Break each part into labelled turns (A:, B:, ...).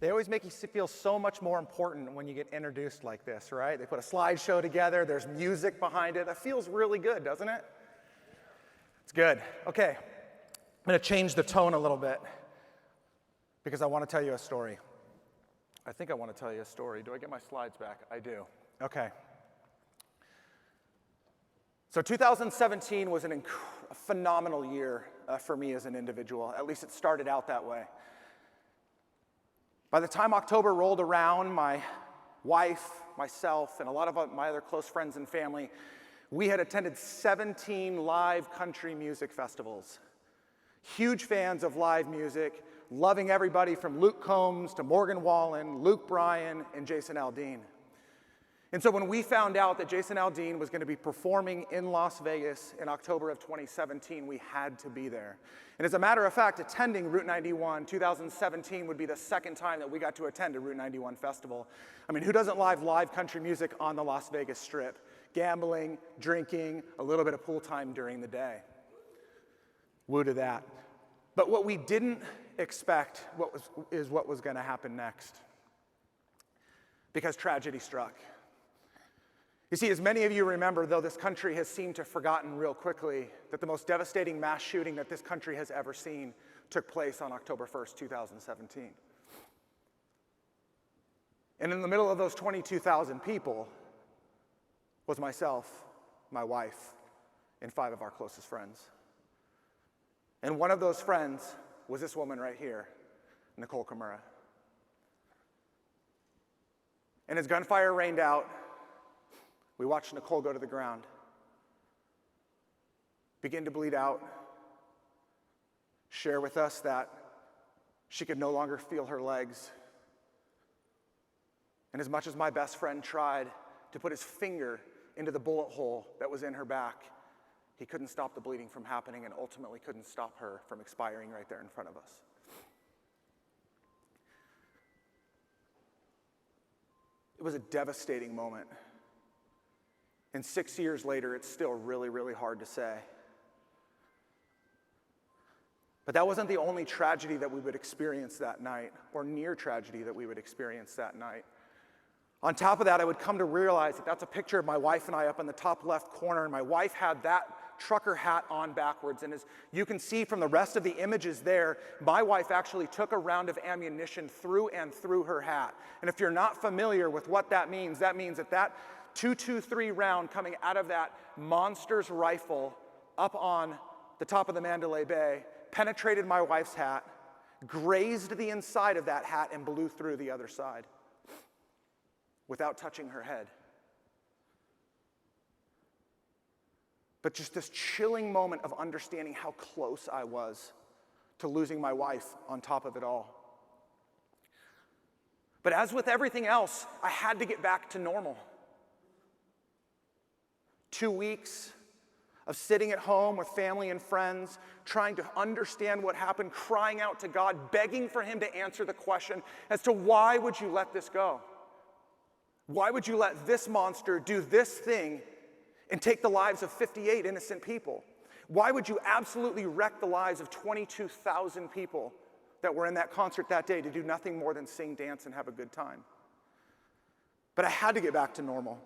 A: They always make you feel so much more important when you get introduced like this, right? They put a slideshow together, there's music behind it. That feels really good, doesn't it? It's good. Okay, I'm going to change the tone a little bit because I want to tell you a story. I think I want to tell you a story. Do I get my slides back? I do. Okay. So 2017 was a phenomenal year for me as an individual. At least it started out that way. By the time October rolled around, my wife, myself, and a lot of my other close friends and family, we had attended 17 live country music festivals. Huge fans of live music, loving everybody from Luke Combs to Morgan Wallen, Luke Bryan, and Jason Aldean. And so when we found out that Jason Aldean was going to be performing in Las Vegas in October of 2017, we had to be there. And as a matter of fact, attending Route 91 2017 would be the second time that we got to attend a Route 91 festival. I mean, who doesn't love live country music on the Las Vegas Strip? Gambling, drinking, a little bit of pool time during the day. Woo to that. But what we didn't expect is what was going to happen next. Because tragedy struck. You see, as many of you remember, though this country has seemed to have forgotten real quickly, that the most devastating mass shooting that this country has ever seen took place on October 1st, 2017. And in the middle of those 22,000 people was myself, my wife, and 5 of our closest friends. And one of those friends was this woman right here, Nicole Kimura. And as gunfire rained out, we watched Nicole go to the ground, begin to bleed out, share with us that she could no longer feel her legs. And as much as my best friend tried to put his finger into the bullet hole that was in her back, he couldn't stop the bleeding from happening and ultimately couldn't stop her from expiring right there in front of us. It was a devastating moment. And 6 years later, it's still really, really hard to say. But that wasn't the only tragedy that we would experience that night, or near tragedy that we would experience that night. On top of that, I would come to realize that that's a picture of my wife and I up in the top left corner, and my wife had that trucker hat on backwards. And as you can see from the rest of the images there, my wife actually took a round of ammunition through and through her hat. And if you're not familiar with what that means that .223 round coming out of that monster's rifle up on the top of the Mandalay Bay penetrated my wife's hat, grazed the inside of that hat, and blew through the other side without touching her head. But just this chilling moment of understanding how close I was to losing my wife on top of it all. But as with everything else, I had to get back to normal. 2 weeks of sitting at home with family and friends, trying to understand what happened, crying out to God, begging for him to answer the question as to why would you let this go? Why would you let this monster do this thing and take the lives of 58 innocent people? Why would you absolutely wreck the lives of 22,000 people that were in that concert that day to do nothing more than sing, dance, and have a good time? But I had to get back to normal.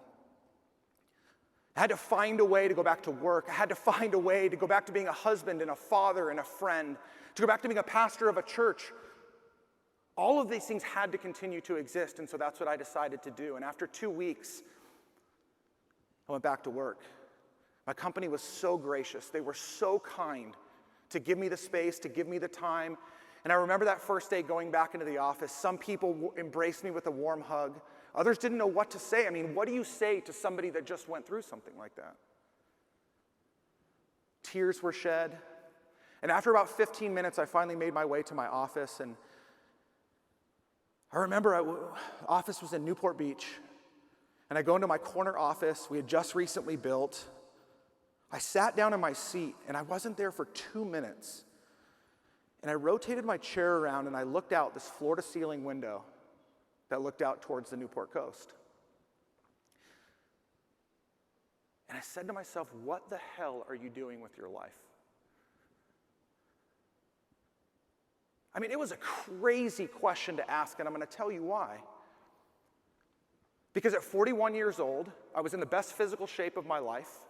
A: I had to find a way to go back to work. I had to find a way to go back to being a husband and a father and a friend, to go back to being a pastor of a church. All of these things had to continue to exist, and so that's what I decided to do. And after 2 weeks, I went back to work. My company was so gracious. They were so kind to give me the space, to give me the time. And I remember that first day going back into the office. Some people embraced me with a warm hug. Others didn't know what to say. I mean, what do you say to somebody that just went through something like that? Tears were shed. And after about 15 minutes, I finally made my way to my office. And I remember office was in Newport Beach. And I go into my corner office we had just recently built. I sat down in my seat, and I wasn't there for 2 minutes. And I rotated my chair around, and I looked out this floor-to-ceiling window that looked out towards the Newport coast. And I said to myself, what the hell are you doing with your life? I mean, it was a crazy question to ask, and I'm going to tell you why. Because at 41 years old, I was in the best physical shape of my life.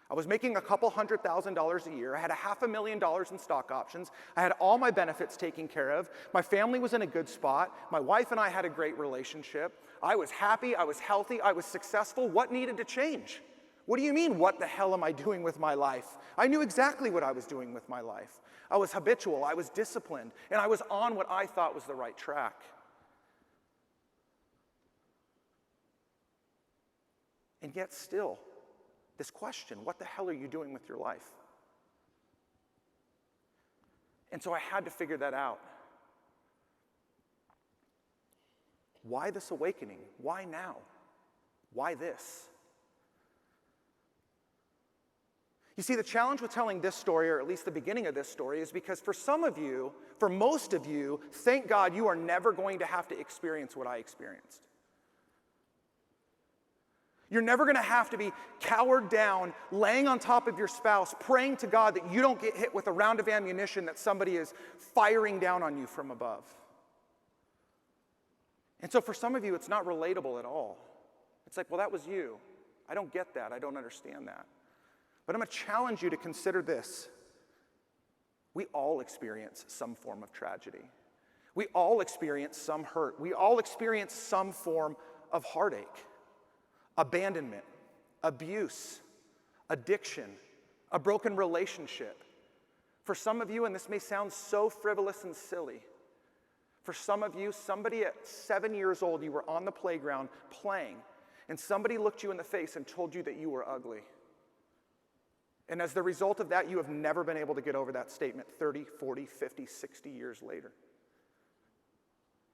A: I was making a couple $100,000 a year. I had $500,000 in stock options. I had all my benefits taken care of. My family was in a good spot. My wife and I had a great relationship. I was happy. I was healthy. I was successful. What needed to change? What do you mean, what the hell am I doing with my life? I knew exactly what I was doing with my life. I was habitual. I was disciplined. And I was on what I thought was the right track. And yet still, this question, what the hell are you doing with your life? And so I had to figure that out. Why this awakening? Why now? Why this? You see, the challenge with telling this story, or at least the beginning of this story, is because for some of you, for most of you, thank God you are never going to have to experience what I experienced. You're never going to have to be cowered down, laying on top of your spouse, praying to God that you don't get hit with a round of ammunition that somebody is firing down on you from above. And so for some of you, it's not relatable at all. It's like, well, that was you. I don't get that. I don't understand that. But I'm going to challenge you to consider this. We all experience some form of tragedy. We all experience some hurt. We all experience some form of heartache. Abandonment, abuse, addiction, a broken relationship. For some of you, and this may sound so frivolous and silly, for some of you, somebody at 7 years old, you were on the playground playing, and somebody looked you in the face and told you that you were ugly. And as the result of that, you have never been able to get over that statement 30, 40, 50, 60 years later.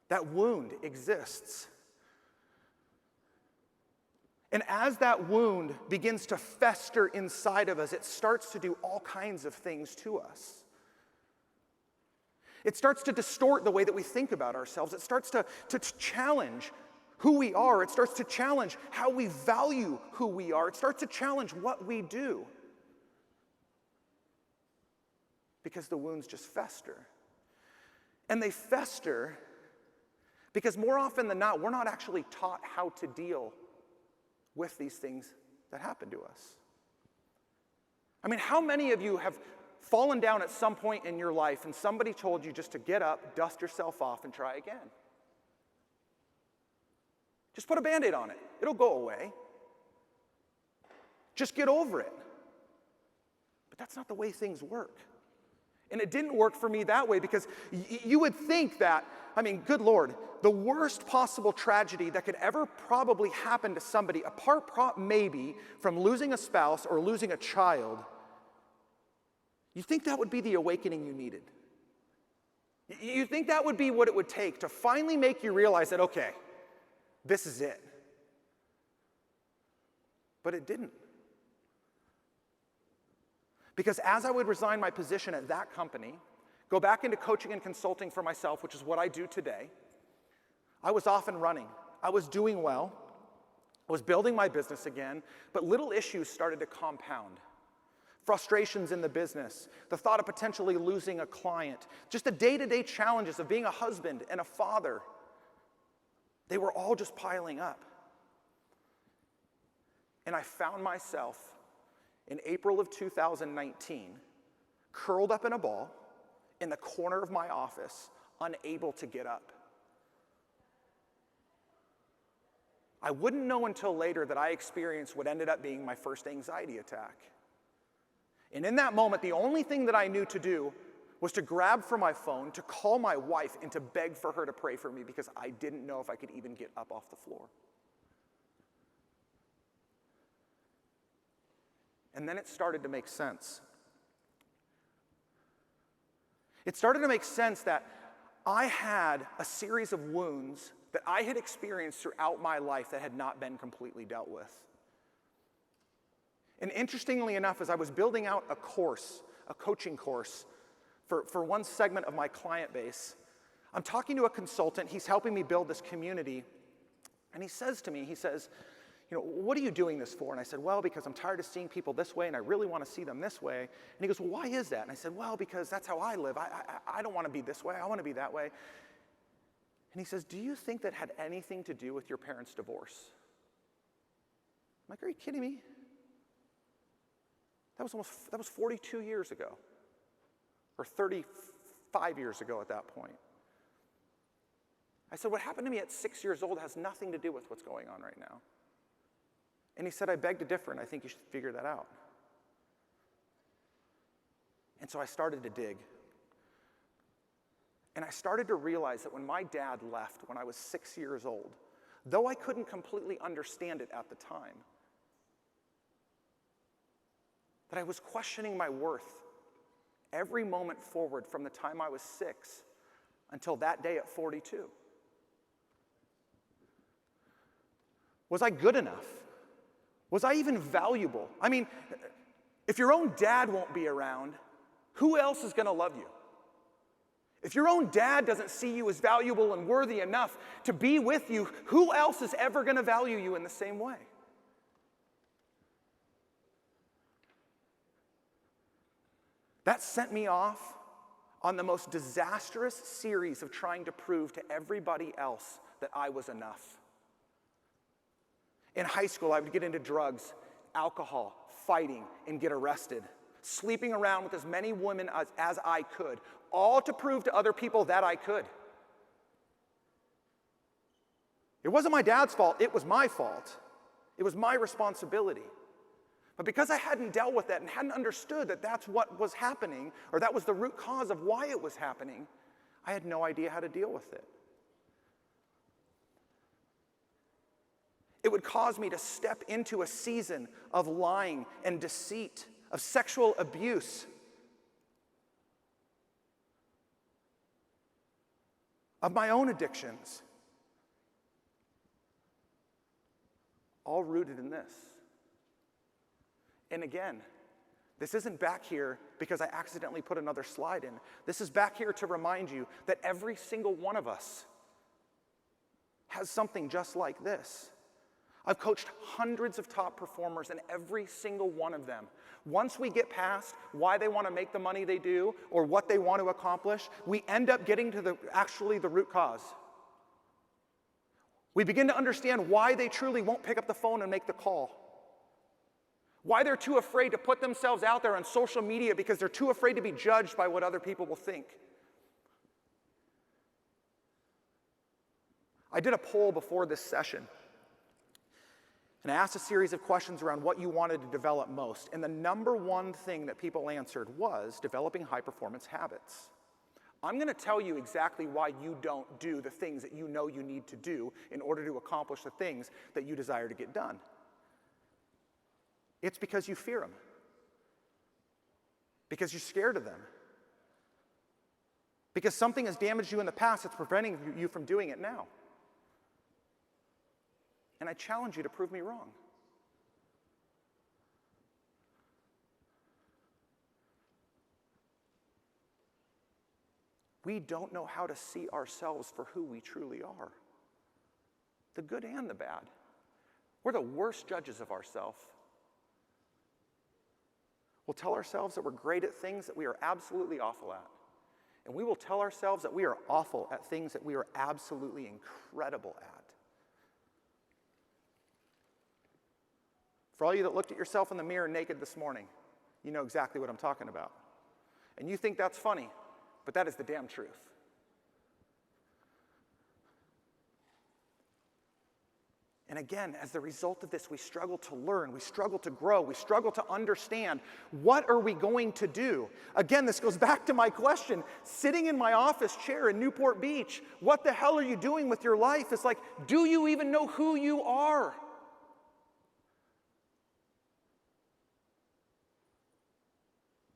A: That wound exists. And as that wound begins to fester inside of us, it starts to do all kinds of things to us. It starts to distort the way that we think about ourselves. It starts to challenge who we are. It starts to challenge how we value who we are. It starts to challenge what we do. Because the wounds just fester. And they fester because more often than not, we're not actually taught how to deal with these things that happen to us. I mean, how many of you have fallen down at some point in your life and somebody told you just to get up, dust yourself off, and try again? Just put a Band-Aid on it. It'll go away. Just get over it. But that's not the way things work. And it didn't work for me that way because you would think that, I mean, good Lord, the worst possible tragedy that could ever probably happen to somebody, apart maybe from losing a spouse or losing a child, you think that would be the awakening you needed. You think that would be what it would take to finally make you realize that, okay, this is it. But it didn't. Because as I would resign my position at that company, go back into coaching and consulting for myself, which is what I do today, I was off and running. I was doing well. I was building my business again, but little issues started to compound. Frustrations in the business, the thought of potentially losing a client, just the day-to-day challenges of being a husband and a father, they were all just piling up. And I found myself in April of 2019, curled up in a ball in the corner of my office, unable to get up. I wouldn't know until later that I experienced what ended up being my first anxiety attack. And in that moment, the only thing that I knew to do was to grab for my phone, to call my wife, and to beg for her to pray for me because I didn't know if I could even get up off the floor. And then it started to make sense. It started to make sense that I had a series of wounds that I had experienced throughout my life that had not been completely dealt with. And interestingly enough, as I was building out a course, a coaching course, for one segment of my client base, I'm talking to a consultant. He's helping me build this community. And he says to me, what are you doing this for? And I said, well, because I'm tired of seeing people this way and I really want to see them this way. And he goes, well, why is that? And I said, well, because that's how I live. I don't want to be this way. I want to be that way. And he says, do you think that had anything to do with your parents' divorce? I'm like, are you kidding me? That was 42 years ago, or 35 years ago at that point. I said, what happened to me at 6 years old has nothing to do with what's going on right now. And he said, I beg to differ, and I think you should figure that out. And so I started to dig. And I started to realize that when my dad left when I was 6 years old, though I couldn't completely understand it at the time, that I was questioning my worth every moment forward from the time I was 6 until that day at 42. Was I good enough? Was I even valuable? I mean, if your own dad won't be around, who else is going to love you? If your own dad doesn't see you as valuable and worthy enough to be with you, who else is ever going to value you in the same way? That sent me off on the most disastrous series of trying to prove to everybody else that I was enough. In high school, I would get into drugs, alcohol, fighting, and get arrested, sleeping around with as many women as I could, all to prove to other people that I could. It wasn't my dad's fault, it was my fault. It was my responsibility. But because I hadn't dealt with that and hadn't understood that that's what was happening, or that was the root cause of why it was happening, I had no idea how to deal with it. It would cause me to step into a season of lying and deceit, of sexual abuse, of my own addictions, all rooted in this. And again, this isn't back here because I accidentally put another slide in. This is back here to remind you that every single one of us has something just like this. I've coached hundreds of top performers, and every single one of them, once we get past why they want to make the money they do or what they want to accomplish, we end up getting to the root cause. We begin to understand why they truly won't pick up the phone and make the call. Why they're too afraid to put themselves out there on social media because they're too afraid to be judged by what other people will think. I did a poll before this session. And I asked a series of questions around what you wanted to develop most. And the number one thing that people answered was developing high-performance habits. I'm going to tell you exactly why you don't do the things that you know you need to do in order to accomplish the things that you desire to get done. It's because you fear them. Because you're scared of them. Because something has damaged you in the past that's preventing you from doing it now. And I challenge you to prove me wrong. We don't know how to see ourselves for who we truly are. The good and the bad. We're the worst judges of ourselves. We'll tell ourselves that we're great at things that we are absolutely awful at. And we will tell ourselves that we are awful at things that we are absolutely incredible at. For all you that looked at yourself in the mirror naked this morning, you know exactly what I'm talking about. And you think that's funny, but that is the damn truth. And again, as the result of this, we struggle to learn, we struggle to grow, we struggle to understand what are we going to do. Again, this goes back to my question, sitting in my office chair in Newport Beach, what the hell are you doing with your life? It's like, do you even know who you are?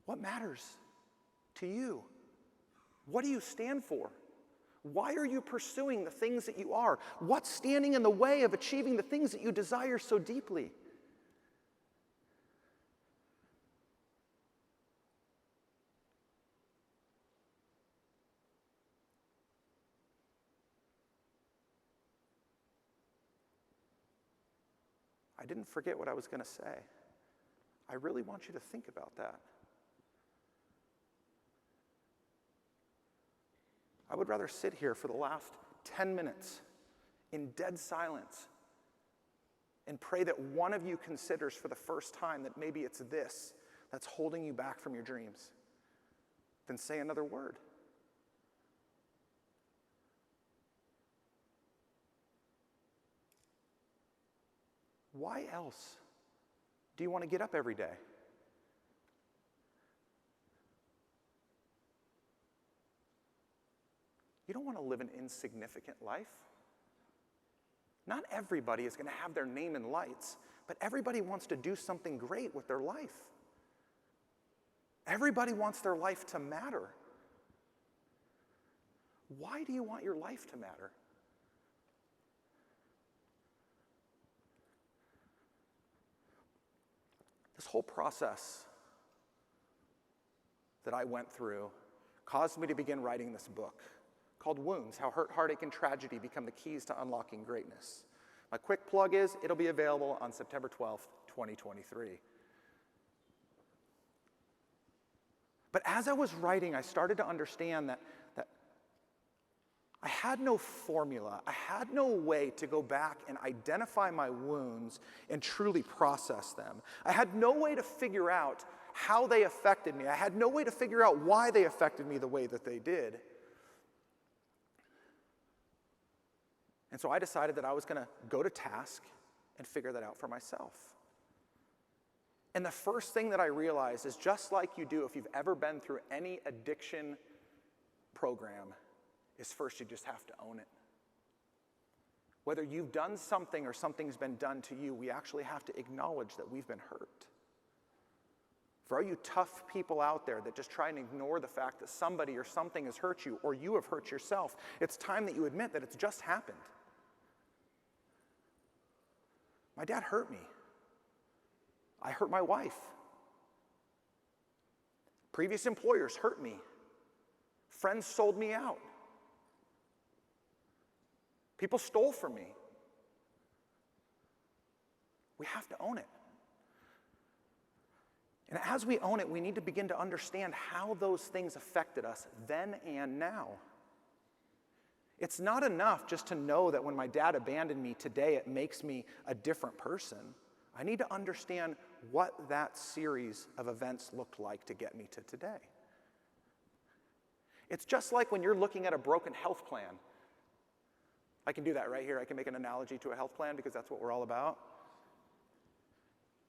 A: What matters to you? What do you stand for? Why are you pursuing the things that you are? What's standing in the way of achieving the things that you desire so deeply? I didn't forget what I was going to say. I really want you to think about that. I would rather sit here for the last 10 minutes in dead silence and pray that one of you considers for the first time that maybe it's this that's holding you back from your dreams than say another word. Why else do you want to get up every day? You don't want to live an insignificant life. Not everybody is going to have their name in lights, but everybody wants to do something great with their life. Everybody wants their life to matter. Why do you want your life to matter? This whole process that I went through caused me to begin writing this book called Wounds: How Hurt, Heartache, and Tragedy Become the Keys to Unlocking Greatness. My quick plug is it'll be available on September 12th, 2023. But as I was writing, I started to understand that I had no formula. I had no way to go back and identify my wounds and truly process them. I had no way to figure out how they affected me. I had no way to figure out why they affected me the way that they did. And so I decided that I was going to go to task and figure that out for myself. And the first thing that I realized is, just like you do if you've ever been through any addiction program, is first you just have to own it. Whether you've done something or something's been done to you, we actually have to acknowledge that we've been hurt. For all you tough people out there that just try and ignore the fact that somebody or something has hurt you, or you have hurt yourself, it's time that you admit that it's just happened. My dad hurt me. I hurt my wife. Previous employers hurt me. Friends sold me out. People stole from me. We have to own it. And as we own it, we need to begin to understand how those things affected us then and now. It's not enough just to know that when my dad abandoned me today, it makes me a different person. I need to understand what that series of events looked like to get me to today. It's just like when you're looking at a broken health plan. I can do that right here. I can make an analogy to a health plan because that's what we're all about.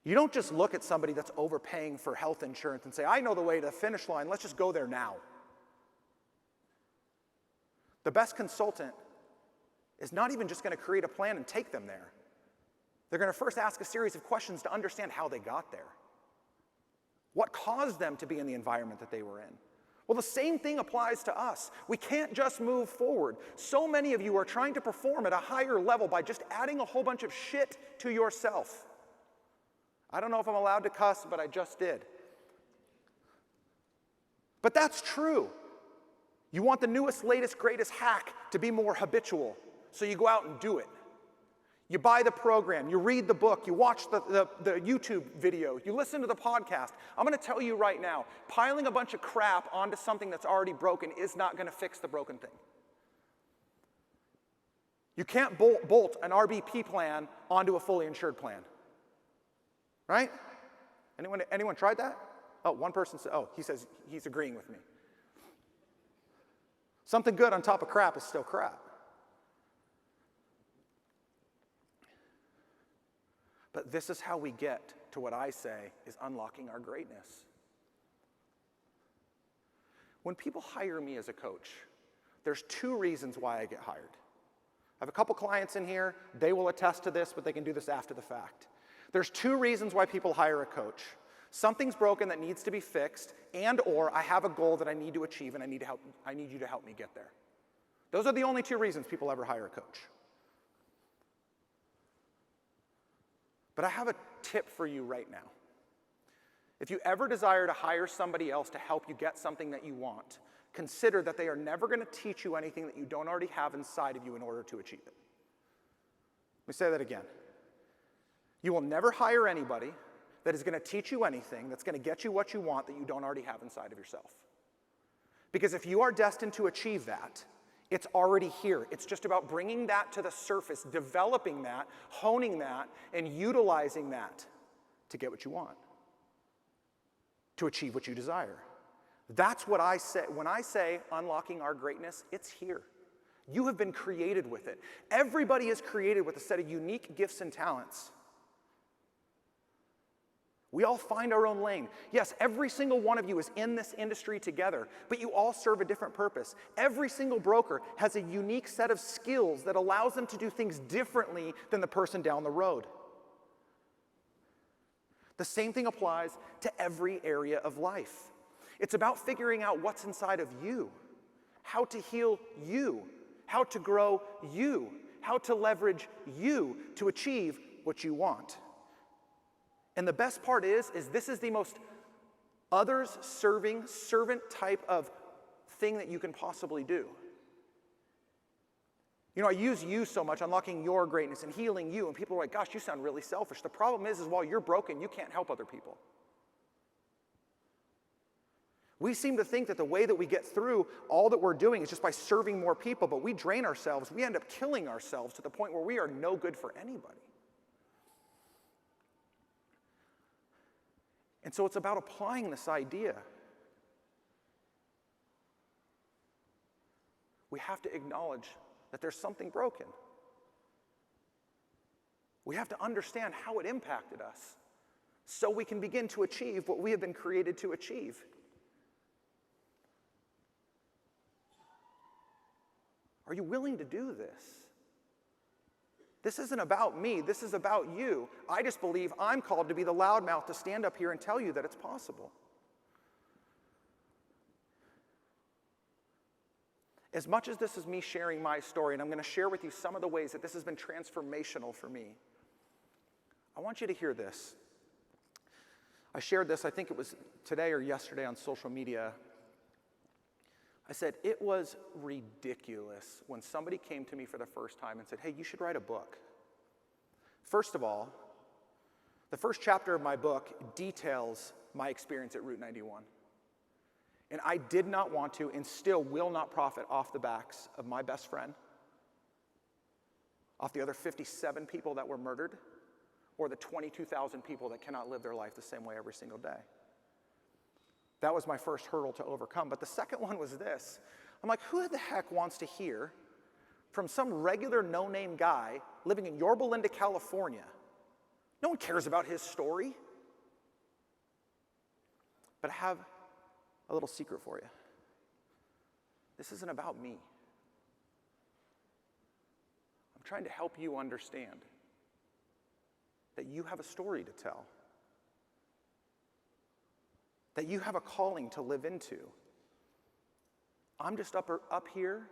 A: You don't just look at somebody that's overpaying for health insurance and say, I know the way to the finish line, let's just go there now. The best consultant is not even just going to create a plan and take them there. They're going to first ask a series of questions to understand how they got there. What caused them to be in the environment that they were in? Well, the same thing applies to us. We can't just move forward. So many of you are trying to perform at a higher level by just adding a whole bunch of shit to yourself. I don't know if I'm allowed to cuss, but I just did. But that's true. You want the newest, latest, greatest hack to be more habitual, so you go out and do it. You buy the program, you read the book, you watch the YouTube video, you listen to the podcast. I'm going to tell you right now, piling a bunch of crap onto something that's already broken is not going to fix the broken thing. You can't bolt an RBP plan onto a fully insured plan. Right? Anyone tried that? Oh, one person said, he says he's agreeing with me. Something good on top of crap is still crap. But this is how we get to what I say is unlocking our greatness. When people hire me as a coach, there's two reasons why I get hired. I have a couple clients in here. They will attest to this, but they can do this after the fact. There's two reasons why people hire a coach. Something's broken that needs to be fixed, and or I have a goal that I need to achieve and I need you to help me get there. Those are the only two reasons people ever hire a coach. But I have a tip for you right now. If you ever desire to hire somebody else to help you get something that you want, consider that they are never going to teach you anything that you don't already have inside of you in order to achieve it. Let me say that again. You will never hire anybody that is going to teach you anything that's going to get you what you want that you don't already have inside of yourself. Because if you are destined to achieve that, it's already here. It's just about bringing that to the surface, developing that, honing that, and utilizing that to get what you want, to achieve what you desire. That's what I say. When I say unlocking our greatness, it's here. You have been created with it. Everybody is created with a set of unique gifts and talents. We all find our own lane. Yes, every single one of you is in this industry together, but you all serve a different purpose. Every single broker has a unique set of skills that allows them to do things differently than the person down the road. The same thing applies to every area of life. It's about figuring out what's inside of you, how to heal you, how to grow you, how to leverage you to achieve what you want. And the best part is this is the most others-serving, servant type of thing that you can possibly do. You know, I use you so much, unlocking your greatness and healing you, and people are like, gosh, you sound really selfish. The problem is while you're broken, you can't help other people. We seem to think that the way that we get through all that we're doing is just by serving more people, but we drain ourselves. We end up killing ourselves to the point where we are no good for anybody. And so it's about applying this idea. We have to acknowledge that there's something broken. We have to understand how it impacted us so we can begin to achieve what we have been created to achieve. Are you willing to do this? This isn't about me, this is about you. I just believe I'm called to be the loudmouth to stand up here and tell you that it's possible. As much as this is me sharing my story, and I'm going to share with you some of the ways that this has been transformational for me, I want you to hear this. I shared this, I think it was today or yesterday on social media. I said, it was ridiculous when somebody came to me for the first time and said, hey, you should write a book. First of all, the first chapter of my book details my experience at Route 91. And I did not want to and still will not profit off the backs of my best friend, off the other 57 people that were murdered, or the 22,000 people that cannot live their life the same way every single day. That was my first hurdle to overcome. But the second one was this. I'm like, who the heck wants to hear from some regular no-name guy living in Yorba Linda, California? No one cares about his story. But I have a little secret for you. This isn't about me. I'm trying to help you understand that you have a story to tell, that you have a calling to live into. I'm just up here.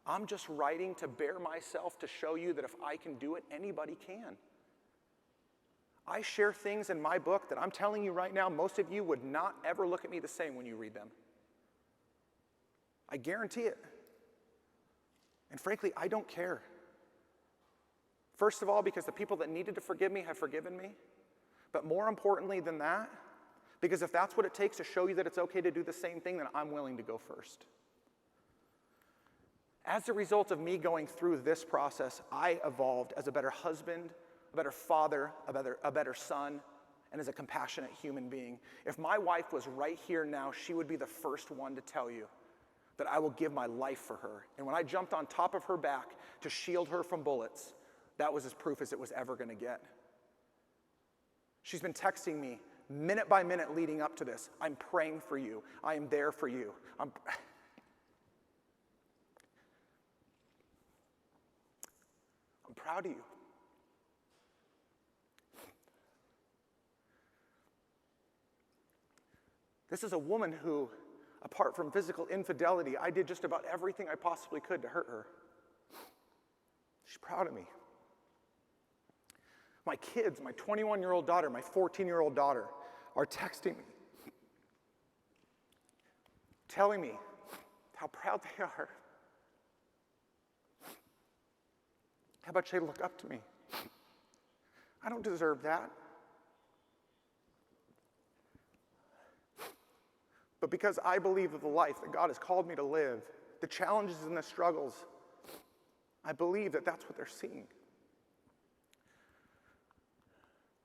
A: I'm just writing to bear myself to show you that if I can do it, anybody can. I share things in my book that I'm telling you right now, most of you would not ever look at me the same when you read them. I guarantee it. And frankly, I don't care. First of all, because the people that needed to forgive me have forgiven me. But more importantly than that, because if that's what it takes to show you that it's okay to do the same thing, then I'm willing to go first. As a result of me going through this process, I evolved as a better husband, a better father, a better son, and as a compassionate human being. If my wife was right here now, she would be the first one to tell you that I will give my life for her. And when I jumped on top of her back to shield her from bullets, that was as proof as it was ever going to get. She's been texting me minute by minute leading up to this. I'm praying for you. I am there for you. I'm proud of you. This is a woman who, apart from physical infidelity, I did just about everything I possibly could to hurt her. She's proud of me. My kids, my 21-year-old daughter, my 14-year-old daughter, are texting me, telling me how proud they are, how much they look up to me. I don't deserve that. But because I believe that the life that God has called me to live, the challenges and the struggles, I believe that that's what they're seeing.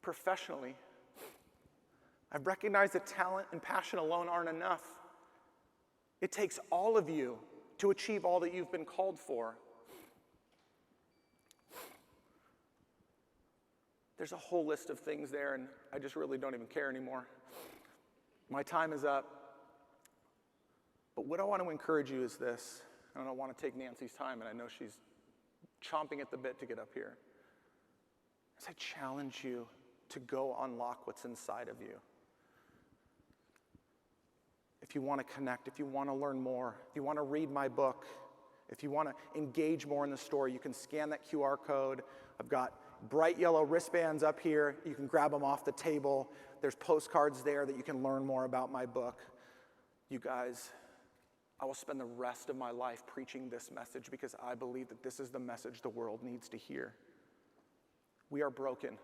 A: Professionally, I've recognized that talent and passion alone aren't enough. It takes all of you to achieve all that you've been called for. There's a whole list of things there, and I just really don't even care anymore. My time is up. But what I want to encourage you is this. I don't want to take Nancy's time, and I know she's chomping at the bit to get up here. As I challenge you to go unlock what's inside of you. If you want to connect, if you want to learn more, if you want to read my book, if you want to engage more in the story, you can scan that QR code. I've got bright yellow wristbands up here. You can grab them off the table. There's postcards there that you can learn more about my book. You guys, I will spend the rest of my life preaching this message because I believe that this is the message the world needs to hear. We are broken,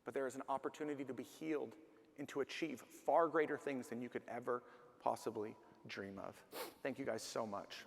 A: but there is an opportunity to be healed and to achieve far greater things than you could ever possibly dream of. Thank you guys so much.